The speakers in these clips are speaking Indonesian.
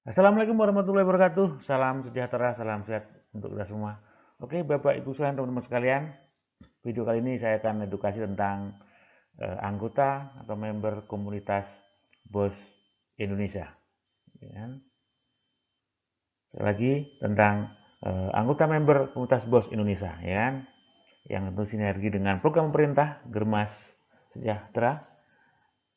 Assalamualaikum warahmatullahi wabarakatuh. Salam sejahtera, salam sehat untuk kita semua. Oke, Bapak Ibu sekalian, teman-teman sekalian, video kali ini saya akan edukasi tentang anggota atau member komunitas BOS Indonesia. Ya kan? Sekali lagi tentang anggota member komunitas BOS Indonesia, ya kan? Yang tentu sinergi dengan program pemerintah Germas Sejahtera,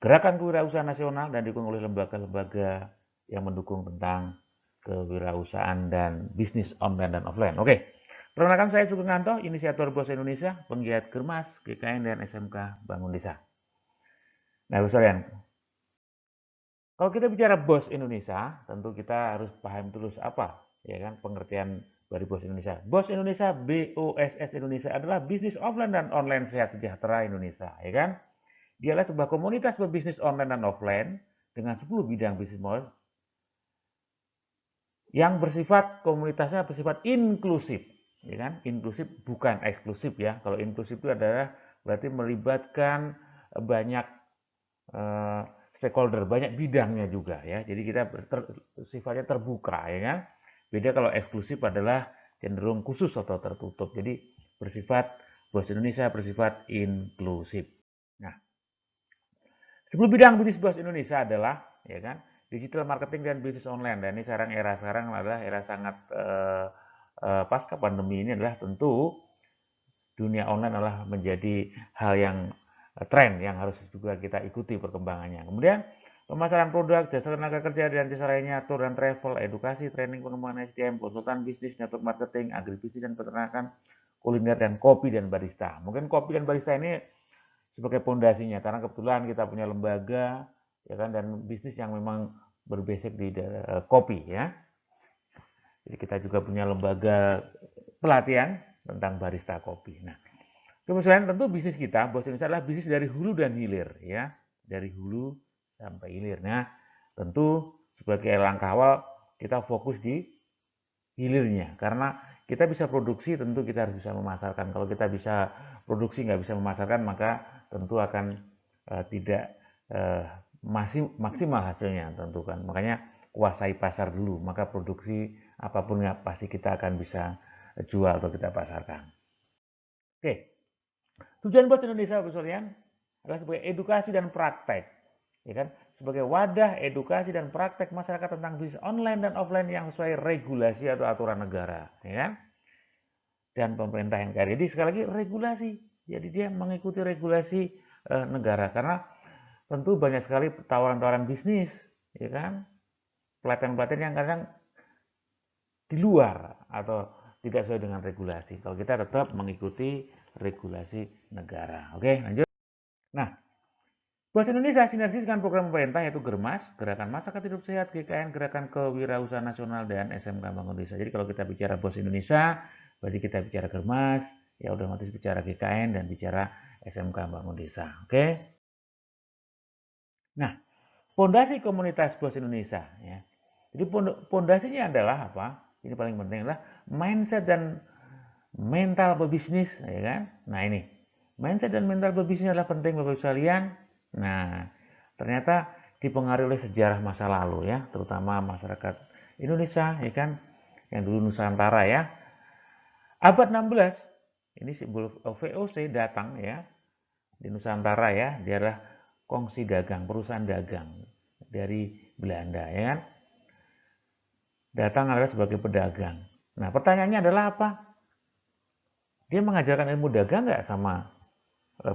Gerakan Kewirausahaan Nasional, dan didukung oleh lembaga-lembaga yang mendukung tentang kewirausahaan dan bisnis online dan offline. Oke, perkenalkan saya Sugeng Nganto, inisiator BOS Indonesia, penggiat Germas, GKN, dan SMK Bangun Desa. Nah, Bapak sekalian, kalau kita bicara BOS Indonesia, tentu kita harus paham dulu apa, ya kan, pengertian dari BOS Indonesia. BOS Indonesia, BOSS Indonesia adalah bisnis offline dan online sehat sejahtera Indonesia, ya kan? Dia adalah sebuah komunitas berbisnis online dan offline dengan 10 bidang bisnis model yang komunitasnya bersifat inklusif, ya kan? Inklusif bukan eksklusif ya. Kalau inklusif itu adalah berarti melibatkan banyak eh, stakeholder, banyak bidangnya juga ya. Jadi kita sifatnya terbuka, ya kan? Beda kalau eksklusif adalah cenderung khusus atau tertutup. Jadi BOS Indonesia bersifat inklusif. Nah, 10 bidang bisnis BOS Indonesia adalah, ya kan, digital marketing dan bisnis online. Dan ini sekarang adalah era sangat pasca pandemi ini adalah tentu dunia online adalah menjadi hal yang tren yang harus juga kita ikuti perkembangannya. Kemudian pemasaran produk, jasa tenaga kerja dan jasa lainnya, tour dan travel, edukasi, training pengembangan SDM, konsultan bisnis, network marketing, agribisnis dan peternakan, kuliner dan kopi dan barista. Mungkin kopi dan barista ini sebagai pondasinya karena kebetulan kita punya lembaga, ya kan, dan bisnis yang memang berbasic di kopi ya. Jadi kita juga punya lembaga pelatihan tentang barista kopi. Nah, kemudian tentu bisnis kita, BOS Indonesia adalah bisnis dari hulu dan hilir ya, dari hulu sampai hilir. Nah, tentu sebagai langkah awal kita fokus di hilirnya karena kita bisa produksi, tentu kita harus bisa memasarkan. Kalau kita bisa produksi nggak bisa memasarkan, maka tentu akan tidak masih maksimal hasilnya tentu kan. Makanya kuasai pasar dulu, maka produksi apapun ya pasti kita akan bisa jual atau kita pasarkan. Oke, tujuan BOS Indonesia Bapak adalah sebagai edukasi dan praktek, ya kan? Sebagai wadah edukasi dan praktek masyarakat tentang bisnis online dan offline yang sesuai regulasi atau aturan negara, ya kan? Dan pemerintah yang kaya. Jadi sekali lagi regulasi. Jadi dia mengikuti regulasi negara karena tentu banyak sekali tawaran-tawaran bisnis, ya kan? Pelatihan-pelatihan yang kadang di luar atau tidak sesuai dengan regulasi. Kalau kita tetap mengikuti regulasi negara. Oke, lanjut. Nah, BOS Indonesia sinergi dengan program pemerintah yaitu Germas, Gerakan Masyarakat Hidup Sehat, GKN, Gerakan Kewirausahaan Nasional, dan SMK Bangun Desa. Jadi kalau kita bicara BOS Indonesia, berarti kita bicara Germas, ya otomatis bicara GKN dan bicara SMK Bangun Desa. Oke. Nah, pondasi komunitas BOS Indonesia ya. Jadi pondasinya adalah apa? Ini paling penting adalah mindset dan mental berbisnis, ya kan? Nah, ini. Mindset dan mental berbisnis adalah penting Bapak sekalian. Nah, ternyata dipengaruhi oleh sejarah masa lalu ya, terutama masyarakat Indonesia, ya kan? Yang dulu Nusantara ya. Abad 16, ini simbol VOC datang ya di Nusantara ya, dia adalah kongsi dagang, perusahaan dagang dari Belanda ya kan. Datang adalah sebagai pedagang. Nah, pertanyaannya adalah apa? Dia mengajarkan ilmu dagang nggak sama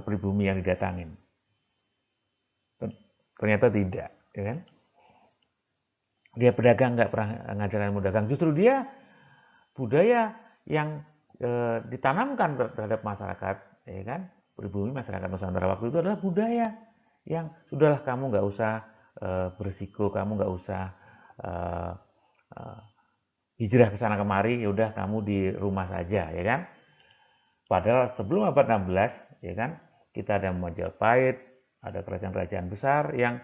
pribumi yang didatangin? Ternyata tidak, ya kan? Dia pedagang nggak pernah ngajarin ilmu dagang. Justru dia budaya yang ditanamkan terhadap masyarakat, ya kan? Pribumi masyarakat Nusantara waktu itu adalah budaya yang sudahlah kamu nggak usah bersiko, kamu nggak usah uh, uh, hijrah ke sana kemari, ya udah kamu di rumah saja, ya kan? Padahal sebelum abad 16, ya kan, kita ada Majapahit, ada kerajaan-kerajaan besar yang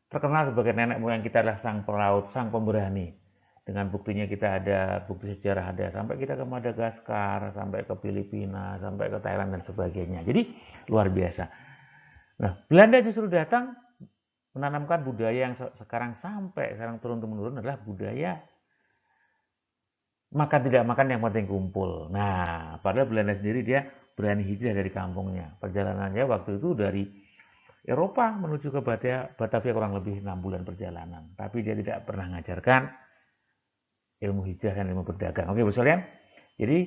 terkenal sebagai nenek moyang kita adalah sang pelaut, sang pemberani. Dengan buktinya kita ada, bukti sejarah ada, sampai kita ke Madagaskar, sampai ke Filipina, sampai ke Thailand dan sebagainya. Jadi luar biasa. Nah, Belanda justru datang menanamkan budaya yang sekarang turun-temurun adalah budaya makan tidak makan yang penting kumpul. Nah, padahal Belanda sendiri dia berani hijrah dari kampungnya. Perjalanannya waktu itu dari Eropa menuju ke Batavia kurang lebih 6 bulan perjalanan. Tapi dia tidak pernah mengajarkan ilmu hijrah dan ilmu berdagang. Oke, Bapak sekalian. Jadi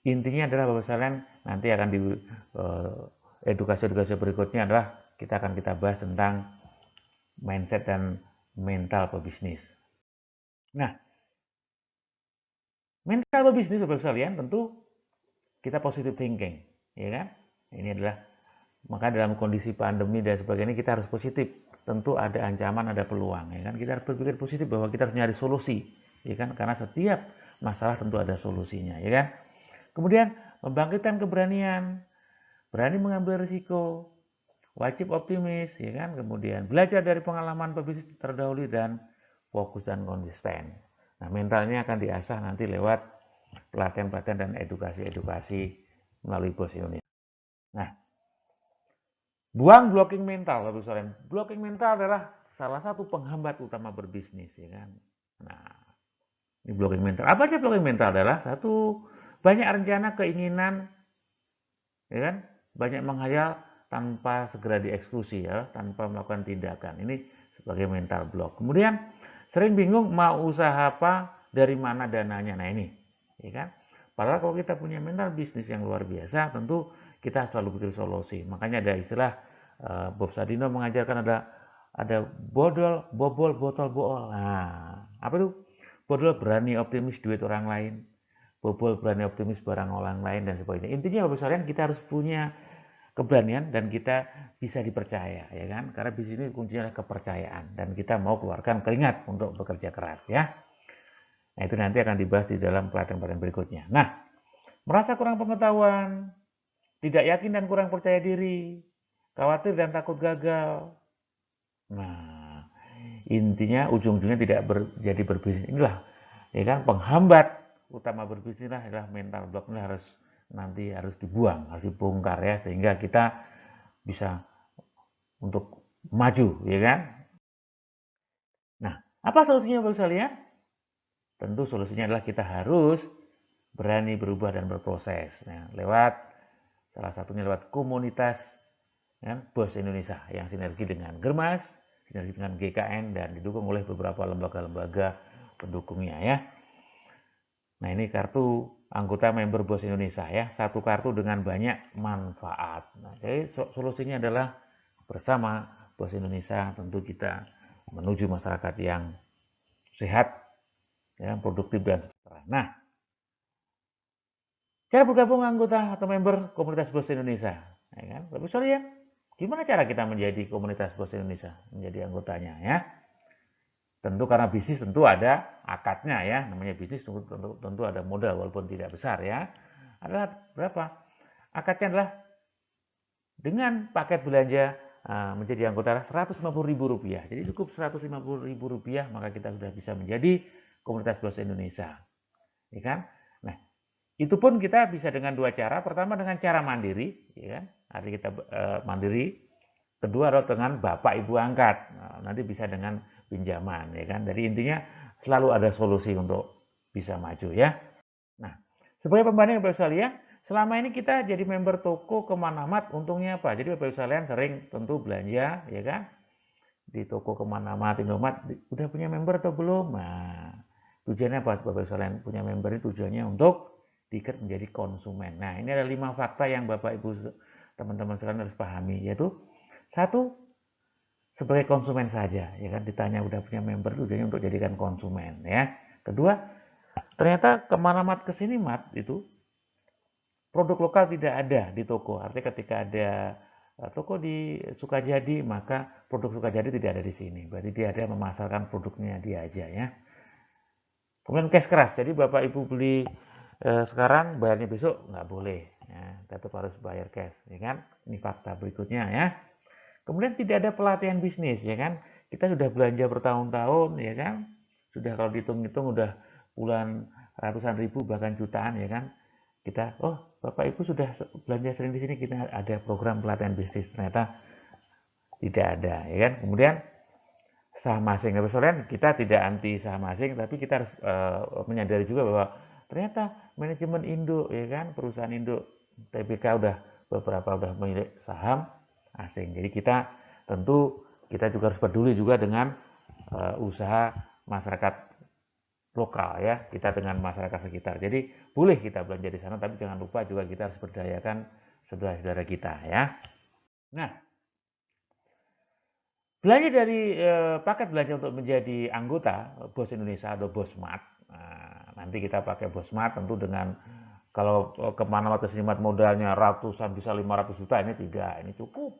intinya adalah Bapak sekalian nanti akan di edukasi-edukasi berikutnya adalah kita bahas tentang mindset dan mental pebisnis. Nah, mental pebisnis Bapak sekalian tentu kita positive thinking, ya kan? Ini adalah maka dalam kondisi pandemi dan sebagainya kita harus positif. Tentu ada ancaman, ada peluang, ya kan? Kita harus berpikir positif bahwa kita harus nyari solusi, ya kan? Karena setiap masalah tentu ada solusinya, ya kan? Kemudian membangkitkan keberanian, berani mengambil risiko, wajib optimis, ya kan? Kemudian belajar dari pengalaman pebisnis terdahulu dan fokus dan konsisten. Nah, mentalnya akan diasah nanti lewat pelatihan-pelatihan dan edukasi-edukasi melalui Bos Indonesia. Nah, buang blocking mental, Bapak sekalian. Blocking mental adalah salah satu penghambat utama berbisnis, ya kan? Nah, ini blocking mental. Apa aja blocking mental adalah satu, banyak rencana, keinginan, ya kan? Banyak menghayal tanpa segera dieksekusi, ya, tanpa melakukan tindakan. Ini sebagai mental block. Kemudian sering bingung mau usaha apa, dari mana dananya. Nah, ini, ya kan? Padahal kalau kita punya mental bisnis yang luar biasa, tentu kita selalu pikir solusi. Makanya ada istilah Bob Sadino mengajarkan ada bobol, botol, bool. Nah, apa itu? Bodol berani optimis duit orang lain, bobol berani optimis barang orang lain dan sebagainya. Intinya Bapak sekalian kita harus punya keberanian dan kita bisa dipercaya, ya kan? Karena bisnis ini kuncinya adalah kepercayaan dan kita mau keluarkan keringat untuk bekerja keras, ya. Nah, itu nanti akan dibahas di dalam pelatihan-pelatihan berikutnya. Nah, merasa kurang pengetahuan, tidak yakin dan kurang percaya diri, khawatir dan takut gagal. Nah, intinya ujung-ujungnya tidak jadi berbisnis. Inilah, ya kan, penghambat utama berbisnis adalah mental block. Ini harus dibuang, harus dibongkar, ya, sehingga kita bisa untuk maju, ya kan. Nah, apa solusinya Bapak sekalian? Tentu solusinya adalah kita harus berani berubah dan berproses. Nah, salah satunya lewat komunitas, ya, Bos Indonesia yang sinergi dengan Germas, sinergi dengan GKN dan didukung oleh beberapa lembaga-lembaga pendukungnya, ya. Nah, ini kartu anggota member Bos Indonesia, ya. Satu kartu dengan banyak manfaat. Nah, jadi solusinya adalah bersama Bos Indonesia tentu kita menuju masyarakat yang sehat, ya, produktif dan sejahtera. Nah, cara bergabung anggota atau member komunitas Bos Indonesia, ya kan? Tapi sorry, ya, gimana cara kita menjadi komunitas Bos Indonesia, menjadi anggotanya, ya? Tentu karena bisnis tentu ada akadnya, ya. Namanya bisnis tentu ada modal walaupun tidak besar, ya. Adalah berapa? Akadnya adalah dengan paket belanja menjadi anggota Rp150.000. Jadi cukup Rp150.000 maka kita sudah bisa menjadi komunitas Bos Indonesia, ya kan? Nah, itu pun kita bisa dengan dua cara. Pertama dengan cara mandiri, ya kan? Artinya kita mandiri. Kedua adalah dengan bapak ibu angkat. Nah, nanti bisa dengan pinjaman, ya kan? Jadi intinya selalu ada solusi untuk bisa maju, ya. Nah, sebagai pembanding Bapak sekalian, selama ini kita jadi member toko Kemanamat, untungnya apa? Jadi Bapak sekalian sering tentu belanja, ya kan? Di toko Kemanamat, Indomaret, udah punya member atau belum? Nah, tujuannya apa Bapak sekalian? Punya member ini tujuannya untuk diikat menjadi konsumen. Nah, ini ada 5 fakta yang Bapak Ibu teman-teman sekalian harus pahami, yaitu satu, sebagai konsumen saja, ya kan, ditanya udah punya member tujuannya untuk jadikan konsumen, ya. Kedua, ternyata Kemanamat kesini mat itu produk lokal tidak ada di toko. Artinya ketika ada toko di Sukajadi, maka produk Sukajadi tidak ada di sini. Berarti dia ada memasarkan produknya dia aja, ya. Kemudian cash keras. Jadi Bapak Ibu beli sekarang bayarnya besok nggak boleh, ya. Tetap harus bayar cash, ya kan? Ini fakta berikutnya, ya. Kemudian tidak ada pelatihan bisnis, ya kan? Kita sudah belanja bertahun-tahun, ya kan? Sudah kalau dihitung-hitung udah puluhan ratusan ribu bahkan jutaan, ya kan? Kita, oh Bapak Ibu sudah belanja sering di sini, kita ada program pelatihan bisnis, ternyata tidak ada, ya kan? Kemudian saham asing. Nah, soalnya kita tidak anti saham asing, tapi kita harus menyadari juga bahwa ternyata manajemen induk, ya kan, perusahaan induk TBK beberapa udah milik saham asing. Jadi kita tentu kita juga harus peduli juga dengan usaha masyarakat lokal ya, kita dengan masyarakat sekitar. Jadi boleh kita belanja di sana, tapi jangan lupa juga kita harus berdayakan saudara-saudara kita ya. Nah, belanja dari paket belanja untuk menjadi anggota BOS Indonesia atau BOSMart. Nah, nanti kita pakai BOSMart tentu dengan kalau kemana waktu sinimat modalnya ratusan bisa 500 juta, ini tidak, ini cukup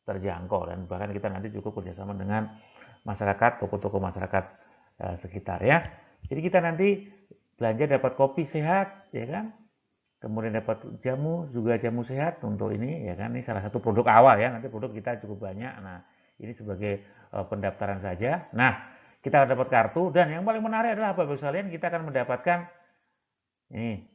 terjangkau dan bahkan kita nanti cukup kerjasama dengan masyarakat, toko-toko masyarakat sekitar ya. Jadi kita nanti belanja dapat kopi sehat ya kan, kemudian dapat jamu juga, jamu sehat untuk ini ya kan, ini salah satu produk awal ya, nanti produk kita cukup banyak. Nah ini sebagai pendaftaran saja. Nah kita dapat kartu dan yang paling menarik adalah Bapak Ibu sekalian, kita akan mendapatkan ini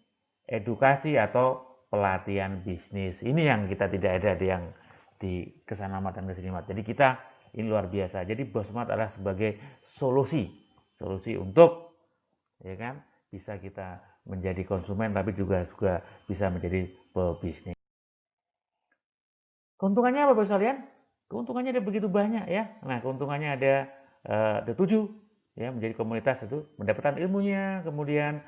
edukasi atau pelatihan bisnis. Ini yang kita tidak ada di yang di Kesanamat dan Kesinimat. Jadi kita ini luar biasa. Jadi BOSMart adalah sebagai solusi untuk ya kan bisa kita menjadi konsumen tapi juga bisa menjadi pebisnis. Keuntungannya apa Bapak sekalian? Keuntungannya ada begitu banyak ya. Nah, keuntungannya ada 7 ya, menjadi komunitas itu mendapatkan ilmunya, kemudian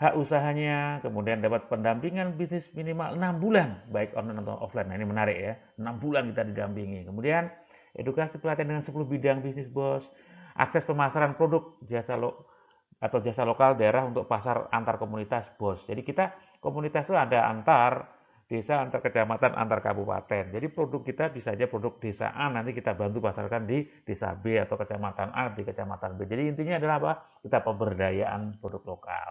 hak usahanya, kemudian dapat pendampingan bisnis minimal 6 bulan, baik online atau offline. Nah, ini menarik ya. 6 bulan kita didampingi. Kemudian edukasi pelatihan dengan 10 bidang bisnis BOS, akses pemasaran produk jasa lokal daerah untuk pasar antar komunitas BOS. Jadi kita komunitas itu ada antar desa, antar kecamatan, antar kabupaten. Jadi produk kita bisa aja produk desa A nanti kita bantu pasarkan di desa B atau kecamatan A di kecamatan B. Jadi intinya adalah apa? Kita pemberdayaan produk lokal.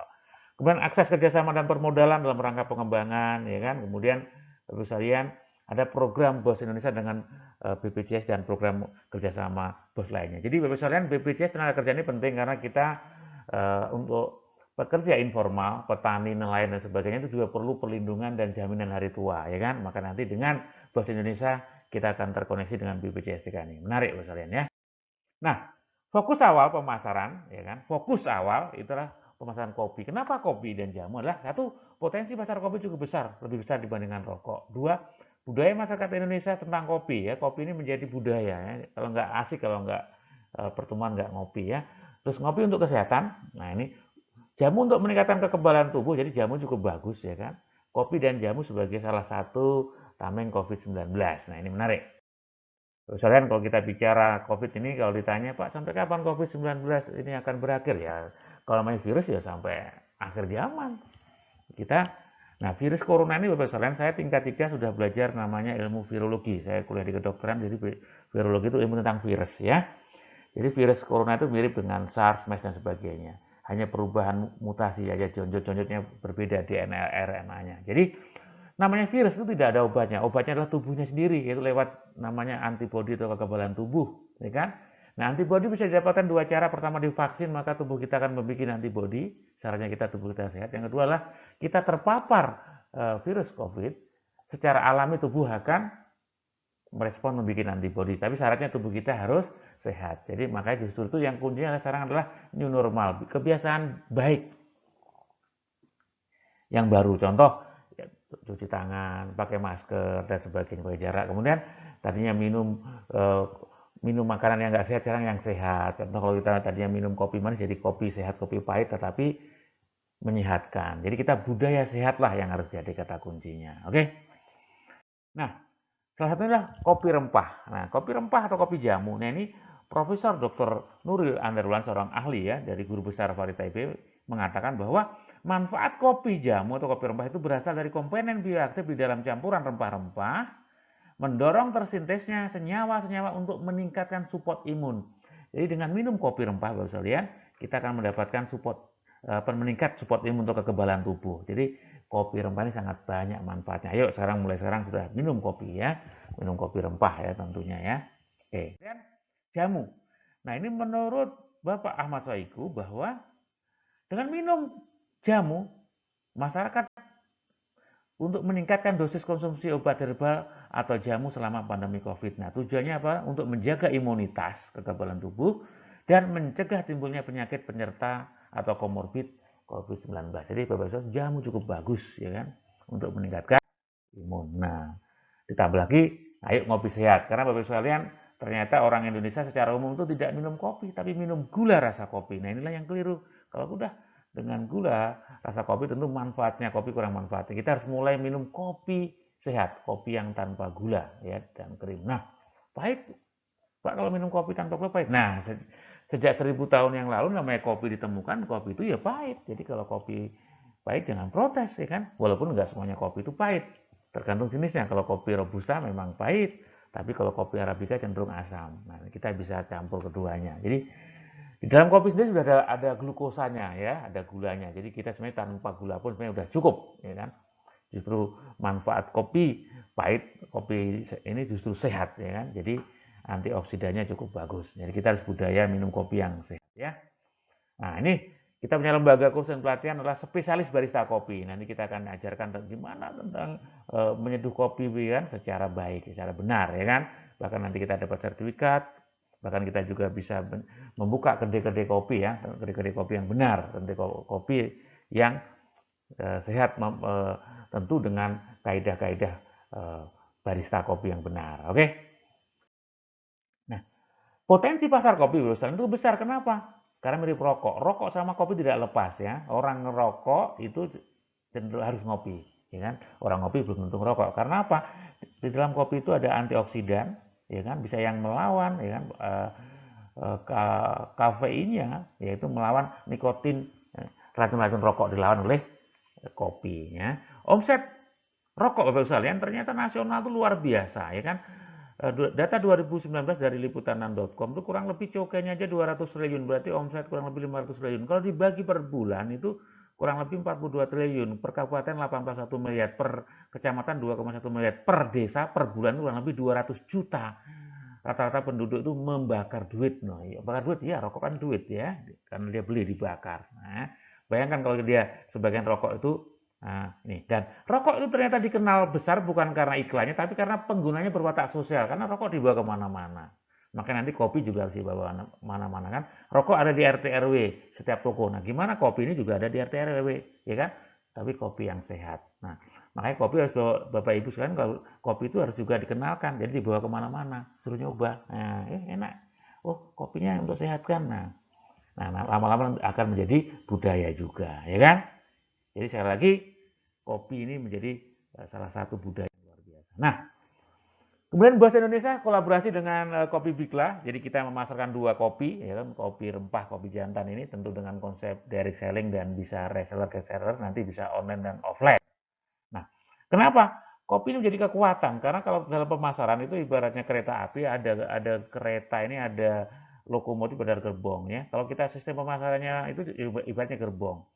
Kemudian akses kerjasama dan permodalan dalam rangka pengembangan, ya kan. Kemudian Bapak sekalian ada program BOS Indonesia dengan BPJS dan program kerjasama BOS lainnya. Jadi Bapak sekalian BPJS tenaga kerja ini penting karena kita untuk pekerja informal, petani, nelayan dan sebagainya itu juga perlu perlindungan dan jaminan hari tua, ya kan. Maka nanti dengan BOS Indonesia kita akan terkoneksi dengan BPJS ini. Menarik Bapak sekalian ya. Nah, fokus awal pemasaran, ya kan? Fokus awal itulah pemasaran kopi. Kenapa kopi dan jamu? Adalah satu, potensi pasar kopi cukup besar, lebih besar dibandingkan rokok. Dua, budaya masyarakat Indonesia tentang kopi ya. Kopi ini menjadi budaya ya. Kalau nggak asik, kalau nggak pertemuan nggak ngopi ya. Terus ngopi untuk kesehatan. Nah ini jamu untuk meningkatkan kekebalan tubuh. Jadi jamu cukup bagus ya kan. Kopi dan jamu sebagai salah satu tameng COVID-19. Nah ini menarik. Misalkan kalau kita bicara COVID ini, kalau ditanya, Pak, sampai kapan COVID-19 ini akan berakhir? Ya, kalau namanya virus ya sampai akhir zaman. Nah virus corona ini, Bapak sekalian, saya tingkat 3 sudah belajar namanya ilmu virologi. Saya kuliah di kedokteran, jadi virologi itu ilmu tentang virus ya. Jadi virus corona itu mirip dengan SARS, MERS, dan sebagainya. Hanya perubahan mutasi aja, jonjot-jonjotnya berbeda DNA, RNA-nya. Jadi namanya virus itu tidak ada obatnya. Obatnya adalah tubuhnya sendiri, yaitu lewat namanya antibodi atau kekebalan tubuh, ya kan? Nah, antibodi bisa didapatkan 2 cara. Pertama divaksin, maka tubuh kita akan membuat antibodi. Caranya tubuh kita sehat. Yang kedua adalah kita terpapar virus COVID, secara alami tubuh akan merespon membuat antibodi. Tapi syaratnya tubuh kita harus sehat. Jadi makanya justru itu yang kuncinya sekarang adalah new normal, kebiasaan baik yang baru. Contoh cuci tangan, pakai masker dan sebagainya, pakai jarak. Kemudian tadinya minum makanan yang nggak sehat, sekarang yang sehat. Contoh kalau kita tadinya minum kopi manis jadi kopi sehat, kopi pahit tetapi menyehatkan. Jadi kita budaya sehat lah yang harus jadi kata kuncinya. Oke. Nah, salah satunya adalah kopi rempah. Nah, kopi rempah atau kopi jamu. Nah, ini Profesor Dr. Nuril Anderulan, seorang ahli ya dari Guru Besar Varita IB, mengatakan bahwa manfaat kopi jamu atau kopi rempah itu berasal dari komponen bioaktif di dalam campuran rempah-rempah, mendorong tersintesnya senyawa-senyawa untuk meningkatkan support imun. Jadi dengan minum kopi rempah, Bapak sekalian, kita akan mendapatkan meningkat support imun untuk kekebalan tubuh. Jadi kopi rempah ini sangat banyak manfaatnya. Ayo mulai sekarang sudah minum kopi ya, minum kopi rempah ya tentunya ya. Oke. Dan jamu. Nah ini menurut Bapak Ahmad Saiku bahwa dengan minum jamu, masyarakat untuk meningkatkan dosis konsumsi obat herbal atau jamu selama pandemi COVID. Nah, tujuannya apa? Untuk menjaga imunitas kekebalan tubuh dan mencegah timbulnya penyakit penyerta atau komorbid COVID-19. Jadi Bapak Ibu, jamu cukup bagus ya kan untuk meningkatkan imun. Nah, ditambah lagi, ayo ngopi sehat. Karena Bapak Ibu sekalian, ternyata orang Indonesia secara umum itu tidak minum kopi, tapi minum gula rasa kopi. Nah, inilah yang keliru. Kalau udah dengan gula rasa kopi, tentu manfaatnya kopi kurang manfaatnya. Kita harus mulai minum kopi sehat, kopi yang tanpa gula ya dan krim. Nah, pahit Pak kalau minum kopi tanpa gula pahit. Nah, sejak 1000 tahun yang lalu namanya kopi ditemukan, kopi itu ya pahit. Jadi kalau kopi pahit jangan protes ya kan. Walaupun nggak semuanya kopi itu pahit. Tergantung jenisnya. Kalau kopi robusta memang pahit, tapi kalau kopi arabica cenderung asam. Nah, kita bisa campur keduanya. Jadi di dalam kopi sendiri sudah ada glukosanya ya, ada gulanya. Jadi kita sebenarnya tanpa gula pun sebenarnya sudah cukup ya kan. Justru manfaat kopi pahit, kopi ini justru sehat ya kan. Jadi antioksidannya cukup bagus. Jadi kita harus budaya minum kopi yang sehat ya. Nah, ini kita punya lembaga kursus dan pelatihan adalah spesialis barista kopi. Nanti kita akan ajarkan gimana tentang menyeduh kopi kan secara baik, secara benar ya kan. Bahkan nanti kita dapat sertifikat, bahkan kita juga bisa membuka kedai-kedai kopi ya, kedai-kedai kopi yang benar, kedai kopi yang sehat tentu dengan kaidah-kaidah barista kopi yang benar. Oke. Nah, potensi pasar kopi itu besar. Kenapa? Karena mirip rokok. Rokok sama kopi tidak lepas ya. Orang ngerokok itu cenderung harus ngopi, ya kan? Orang ngopi belum tentu ngerokok. Karena apa? Di dalam kopi itu ada antioksidan, ya kan? Bisa yang melawan, ya kan? Kafeinnya, yaitu melawan nikotin, racun-racun rokok dilawan oleh kopinya. Omset rokok Bapak sekalian ternyata nasional itu luar biasa, ya kan? Data 2019 dari liputan6.com itu kurang lebih cukainya aja 200 triliun, berarti omset kurang lebih 500 triliun. Kalau dibagi per bulan itu kurang lebih 42 triliun, per kabupaten 81 miliar, per kecamatan 2,1 miliar, per desa per bulan kurang lebih 200 juta. Rata-rata penduduk itu membakar duit. Nah, ya, bakar duit ya, rokok kan duit ya, karena dia beli dibakar. Nah, bayangkan kalau dia sebagian rokok itu. Nah, ini. Dan rokok itu ternyata dikenal besar bukan karena iklannya, tapi karena penggunanya berwatak sosial. Karena rokok dibawa kemana-mana. Makanya nanti kopi juga harus dibawa mana-mana kan. Rokok ada di RT RW setiap toko. Nah, gimana kopi ini juga ada di RT RW, ya kan? Tapi kopi yang sehat. Nah, makanya kopi harus Bapak Ibu sekalian, kalau kopi itu harus juga dikenalkan. Jadi dibawa kemana-mana, suruh nyoba. Nah, enak. Oh, kopinya untuk sehat kan. Nah, lama-lama akan menjadi budaya juga, ya kan? Jadi sekali lagi, kopi ini menjadi salah satu budaya yang luar biasa. Nah, kemudian bahasa Indonesia kolaborasi dengan Kopi Bikla. Jadi kita memasarkan dua kopi, ya kan, kopi rempah, kopi jantan ini tentu dengan konsep direct selling dan bisa reseller ke seller, nanti bisa online dan offline. Nah, kenapa? Kopi ini menjadi kekuatan karena kalau dalam pemasaran itu ibaratnya kereta api, ada kereta ini ada lokomotif pada gerbong ya. Kalau kita sistem pemasarannya itu ibaratnya gerbong.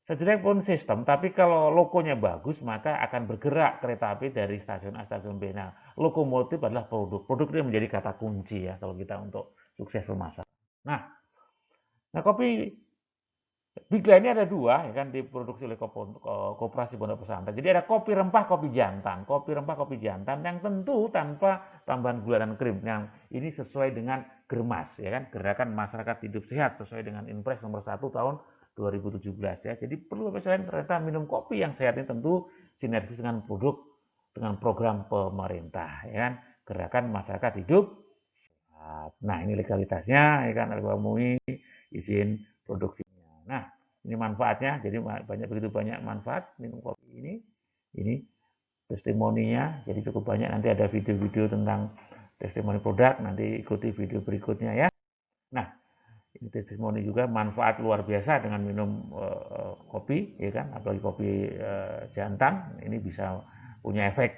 Sejelek pun sistem, tapi kalau logonya bagus, maka akan bergerak kereta api dari stasiun A stasiun B. Nah, lokomotif adalah produk. Produk itu menjadi kata kunci ya kalau kita untuk sukses pemasaran. Nah kopi Bigla ini ada dua, ya kan, diproduksi oleh Koperasi Pondok Pesantren. Jadi ada kopi rempah, kopi jantan. Kopi rempah, kopi jantan yang tentu tanpa tambahan gula dan krim. Yang ini sesuai dengan Germas, ya kan, Gerakan Masyarakat Hidup Sehat sesuai dengan Inpres nomor 1 tahun 2017 ya. Jadi perlu misalnya ternyata minum kopi yang sehat ini tentu sinergis dengan dengan program pemerintah, ya kan, Gerakan Masyarakat Hidup Sehat. Nah ini legalitasnya, ya kan, harga MUI, izin produksi. Nah, ini manfaatnya, jadi begitu banyak manfaat minum kopi ini testimoninya, jadi cukup banyak. Nanti ada video-video tentang testimoni produk, nanti ikuti video berikutnya ya. Nah, ini testimoni juga manfaat luar biasa dengan minum kopi, ya kan, apalagi kopi jantan, ini bisa punya efek,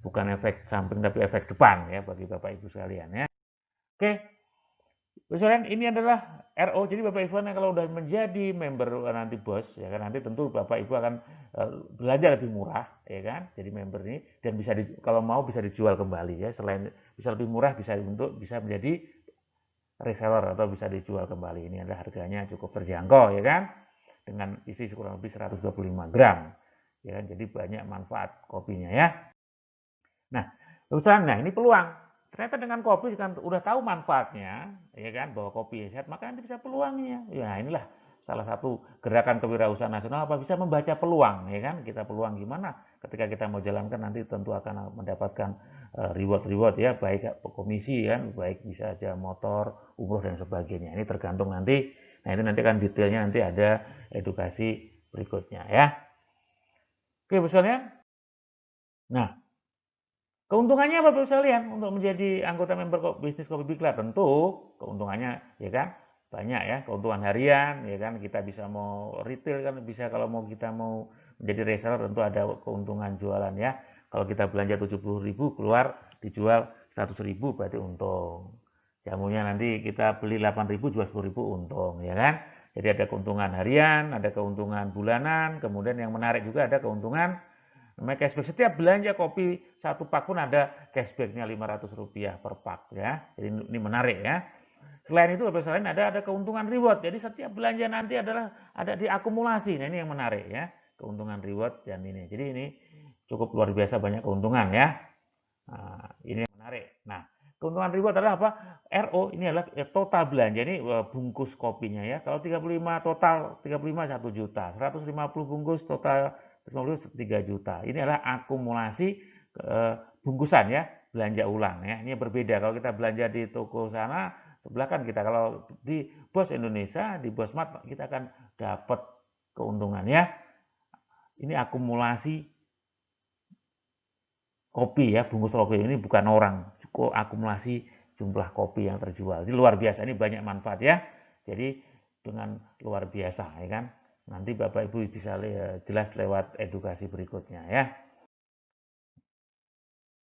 bukan efek samping tapi efek depan ya bagi Bapak Ibu sekalian ya. Oke. Misalnya ini adalah RO, jadi Bapak Ibu kalau udah menjadi member nanti bos, ya kan, nanti tentu Bapak Ibu akan belanja lebih murah, ya kan, jadi member ini, dan bisa kalau mau bisa dijual kembali ya, selain bisa lebih murah bisa menjadi reseller atau bisa dijual kembali. Ini adalah harganya cukup terjangkau, ya kan, dengan isi kurang lebih 125 gram, ya kan, jadi banyak manfaat kopinya ya. Nah, usaha, ini peluang. Ternyata dengan kopi kan udah tahu manfaatnya, ya kan, bahwa kopi sehat, maka nanti bisa peluangnya. Ya, inilah salah satu gerakan kewirausahaan nasional, apa bisa membaca peluang, ya kan? Kita peluang gimana ketika kita mau jalankan, nanti tentu akan mendapatkan reward-reward ya, baik komisi kan, baik bisa aja motor, umroh dan sebagainya. Ini tergantung nanti. Nah, itu nanti kan detailnya nanti ada edukasi berikutnya ya. Oke, misalnya. Nah, keuntungannya apa Bapak sekalian untuk menjadi anggota member bisnis Kopi Bikla? Tentu keuntungannya ya kan banyak ya, keuntungan harian ya kan, kita bisa mau retail kan bisa, kalau mau kita mau menjadi reseller tentu ada keuntungan jualan ya. Kalau kita belanja 70.000 keluar dijual 100.000 berarti untung. Jamunya nanti kita beli 8.000 jual 10.000 untung ya kan. Jadi ada keuntungan harian, ada keuntungan bulanan, kemudian yang menarik juga ada keuntungan namanya cashback. Setiap belanja kopi satu pak pun ada cashbacknya Rp500 per pak ya. Jadi ini menarik ya. Selain itu, selain ada keuntungan reward. Jadi setiap belanja nanti adalah ada diakumulasi. Nah, ini yang menarik ya. Keuntungan reward dan ini. Jadi ini cukup luar biasa banyak keuntungan ya. Nah, ini yang menarik. Nah, keuntungan reward adalah apa? RO ini adalah total belanja, ini bungkus kopinya ya. Kalau 35 total 35 1 juta, 150 bungkus total 3 juta. Ini adalah akumulasi bungkusan ya, belanja ulang ya. Ini berbeda kalau kita belanja di toko sana sebelah kan kita, kalau di Bos Indonesia, di Bosmart kita akan dapat keuntungan ya. Ini akumulasi kopi ya, bungkus kopi ini bukan orang, akumulasi jumlah kopi yang terjual. Ini luar biasa, ini banyak manfaat ya. Jadi dengan luar biasa ya kan. Nanti Bapak Ibu bisa jelas lewat edukasi berikutnya ya.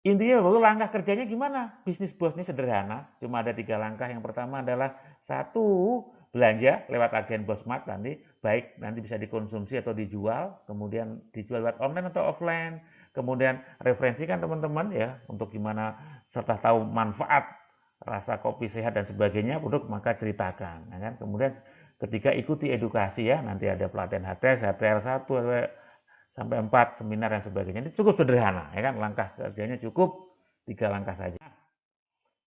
Intinya baru langkah kerjanya gimana? Bisnis bos ini sederhana, cuma ada 3 langkah. Yang pertama adalah satu, belanja lewat agen Bosmart nanti, baik nanti bisa dikonsumsi atau dijual, kemudian dijual lewat online atau offline, kemudian referensikan teman-teman ya untuk gimana serta tahu manfaat rasa kopi sehat dan sebagainya, produk maka ceritakan, ya kan? Kemudian ketika ikuti edukasi ya, nanti ada pelatihan HTS, HTL 1, sampai 4 seminar dan sebagainya. Ini cukup sederhana, ya kan? Langkah kerjanya cukup 3 langkah saja.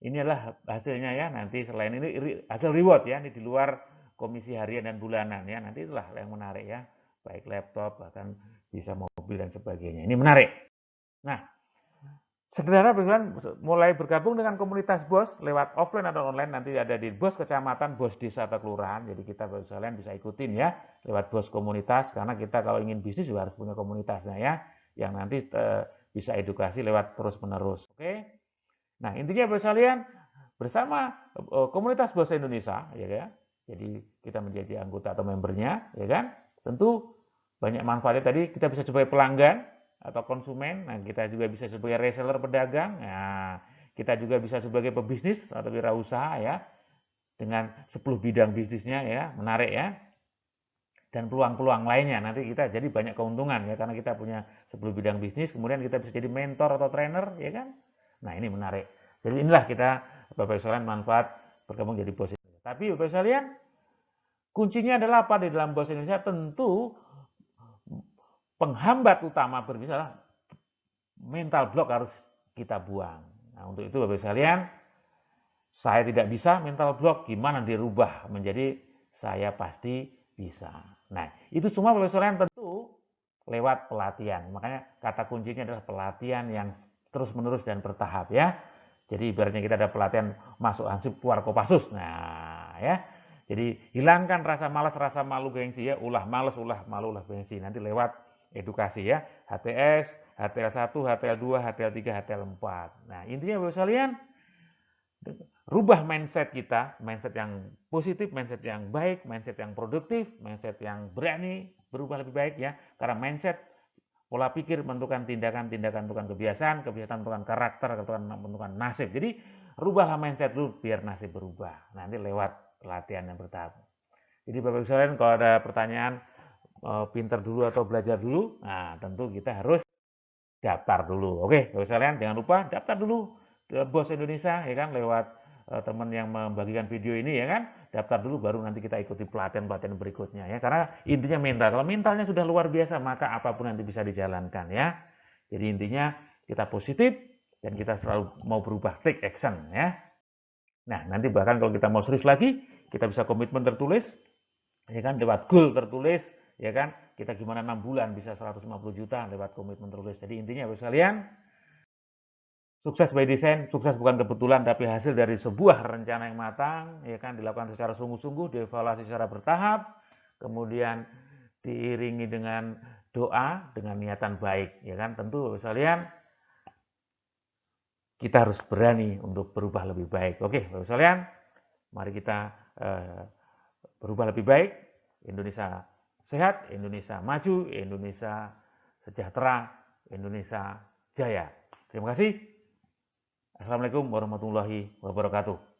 Ini adalah hasilnya ya. Nanti selain ini hasil reward ya, ini di luar komisi harian dan bulanan ya. Nanti itulah yang menarik ya. Baik laptop, bahkan bisa mobil dan sebagainya. Ini menarik. Nah, sederhana mulai bergabung dengan komunitas bos lewat offline atau online, nanti ada di bos kecamatan, bos desa atau kelurahan. Jadi kita sekalian bisa ikutin ya lewat bos komunitas, karena kita kalau ingin bisnis juga harus punya komunitasnya ya, yang nanti bisa edukasi lewat terus menerus. Oke. Nah, intinya bos sekalian bersama komunitas bos Indonesia ya kan. Jadi kita menjadi anggota atau membernya ya kan. Tentu banyak manfaatnya, tadi kita bisa sebagai pelanggan atau konsumen. Nah, kita juga bisa sebagai reseller, pedagang. Nah, kita juga bisa sebagai pebisnis atau wirausaha ya, dengan 10 bidang bisnisnya ya, menarik ya. Dan peluang-peluang lainnya nanti kita jadi banyak keuntungan ya, karena kita punya 10 bidang bisnis, kemudian kita bisa jadi mentor atau trainer ya kan. Nah, ini menarik. Jadi inilah kita Bapak Ibu sekalian manfaat bergabung jadi bos Indonesia. Tapi Bapak Ibu sekalian, kuncinya adalah apa di dalam bos Indonesia? Tentu penghambat utama berbisnis adalah mental block, harus kita buang. Nah, untuk itu Bapak sekalian, saya tidak bisa mental block, gimana dirubah menjadi saya pasti bisa. Nah, itu semua Bapak sekalian tentu lewat pelatihan. Makanya kata kuncinya adalah pelatihan yang terus-menerus dan bertahap ya. Jadi ibaratnya kita ada pelatihan masuk Hansip, keluar Kopassus. Nah, ya. Jadi hilangkan rasa malas, rasa malu, gengsi ya. Ulah malas, ulah malu, ulah gengsi. Nanti lewat edukasi ya. HTS, HTL 1, HTL 2, HTL 3, HTL 4. Nah, intinya Bapak sekalian, rubah mindset kita, mindset yang positif, mindset yang baik, mindset yang produktif, mindset yang berani berubah lebih baik ya. Karena mindset, pola pikir menentukan tindakan, tindakan menentukan kebiasaan, kebiasaan menentukan karakter, menentukan nasib. Jadi rubahlah mindset dulu biar nasib berubah. Nanti lewat latihan yang bertahap. Jadi Bapak Ibu sekalian, kalau ada pertanyaan pinter dulu atau belajar dulu, nah tentu kita harus daftar dulu. Oke, Bapak Ibu sekalian, jangan lupa daftar dulu ke Bos Indonesia ya kan, lewat teman yang membagikan video ini ya kan. Daftar dulu baru nanti kita ikuti pelatihan-pelatihan berikutnya ya. Karena intinya mental. Kalau mentalnya sudah luar biasa, maka apapun nanti bisa dijalankan ya. Jadi intinya kita positif, dan kita selalu mau berubah, take action ya. Nah, nanti bahkan kalau kita mau serius lagi, kita bisa komitmen tertulis, ya kan, lewat goal tertulis, ya kan, kita gimana 6 bulan bisa 150 juta lewat komitmen tertulis. Jadi intinya Bapak sekalian, sukses by design, sukses bukan kebetulan tapi hasil dari sebuah rencana yang matang, ya kan, dilakukan secara sungguh-sungguh, dievaluasi secara bertahap, kemudian diiringi dengan doa, dengan niatan baik, ya kan. Tentu Bapak sekalian, kita harus berani untuk berubah lebih baik. Oke, Bapak sekalian, mari kita berubah lebih baik. Indonesia sehat, Indonesia maju, Indonesia sejahtera, Indonesia jaya. Terima kasih. Assalamualaikum warahmatullahi wabarakatuh.